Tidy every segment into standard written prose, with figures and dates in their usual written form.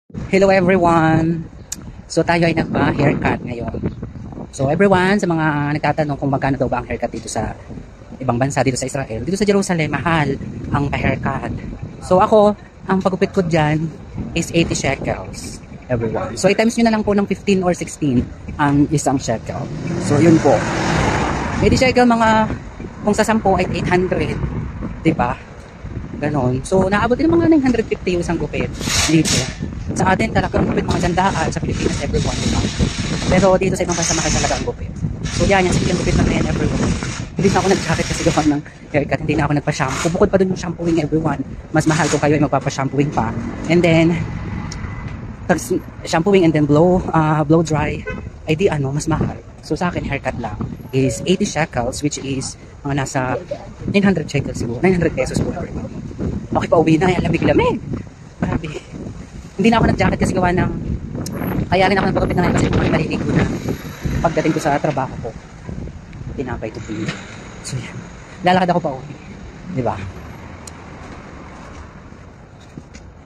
Hello everyone! So tayo ay nagpa-haircut ngayon. So everyone, sa mga nagtatanong kung magkano daw ba ang haircut dito sa ibang bansa, dito sa Israel, dito sa Jerusalem, mahal ang pa-haircut. So ako, ang pagupit ko dyan is 80 shekels, everyone. So i-times nyo na lang po ng 15 or 16 ang isang shekel. So yun po. 80 shekel mga, kung sa 10 ay 800, diba? Ganon. So, naabot din mga 950 yung isang gupit dito. Sa atin, talagang gupit mga sandaan sa Pilipinas, everyone. Diba? Pero dito sa ibang bansa, mahal talaga ang gupit. So, yan, sige ang gupit namin, everyone. Hindi na ako nag-jacket kasi gawa ng haircut. Hindi na ako nagpa-shampoo. Bukod pa dun yung shampooing, everyone. Mas mahal kung kayo ay magpapa-shampooing pa. And then, shampooing and then blow dry, ay di mas mahal. So, sa akin, haircut lang is 80 shekels, which is mga nasa 900 shekels siguro. 900 pesos po, everyone. Okay, pa uwi na. Yan, lamig-lamig. Grabe. Hindi na ako nag-jacket kasi gawa ng... Kaya rin ako nagpagapit na ngayon kasi kung maliligo na pagdating ko sa trabaho ko. Tinapay to pili. So, yan. Lalakad ako pa uwi. Diba?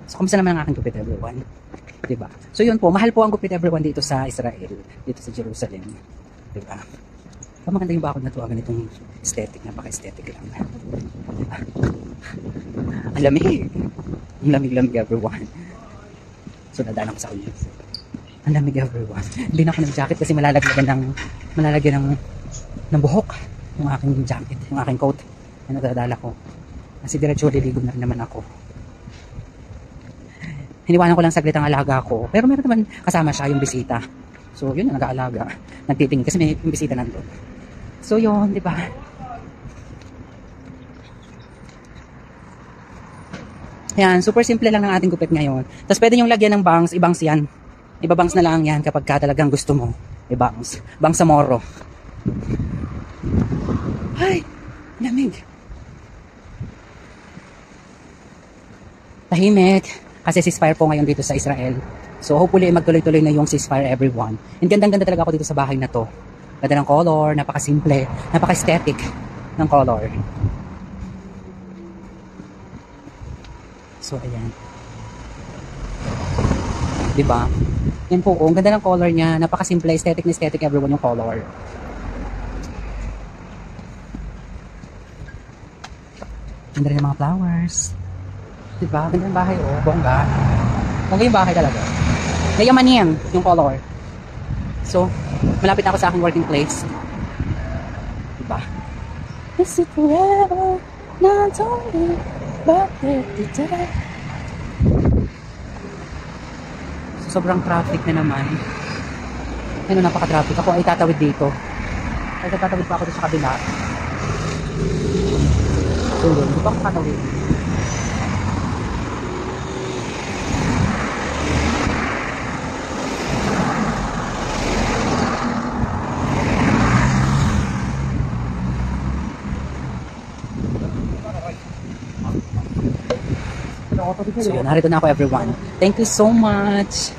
So, kamusta naman ang aking gupit, everyone? Diba? So, yun po. Mahal po ang gupit, everyone, dito sa Israel. Dito sa Jerusalem. Diba? So, maganda yung bakod na ito. Ganitong aesthetic. Napaka-aesthetic lang. Diba? Ang lamig. Ang lamig-lamig, everyone. So, nadaan ako sa ulit. Ang lamig, everyone. Hindi na ako nag-jacket kasi malalagyan ng buhok yung aking jacket, yung aking coat na nagdadala ko. Kasi diretso liligo na rin naman ako. Hiniwanan ko lang saglit ang alaga ko. Pero meron naman kasama siya yung bisita. So, yun na nag-aalaga. Nagtitingin kasi may yung bisita nandun. So, yun, di ba? Yan, super simple lang ang ating gupit ngayon. Tapos pwede nyo lagyan ng bangs, ibangs yan. Ibabangs na lang yan kapag ka talagang gusto mo. Ibangs. Bangs sa moro. Ay, lamig. Tahimik. Kasi ceasefire po ngayon dito sa Israel. So hopefully magtuloy-tuloy na yung ceasefire, everyone. And gandang-ganda talaga ako dito sa bahay na to. Ganda ng color, napaka-simple, napaka-aesthetic ng color. So, ayan. Diba? Yan po, ang ganda ng color niya. Napaka-simple, aesthetic na aesthetic, everyone, yung color. Ganda rin ng mga flowers. Diba? Ganda ng bahay, oh. Bongga. Bongga yung bahay talaga. Nayamanin yung color. So, malapit na ako sa aking working place. Diba? Is it forever? Not only but every day. Sobrang traffic na naman. Ayun, napaka-traffic. Ako ay tatawid dito. Ay tatawid pa ako dito sa kabila. So yun, hindi pa ako tatawid. So yun, narito na ako, everyone. Thank you so much.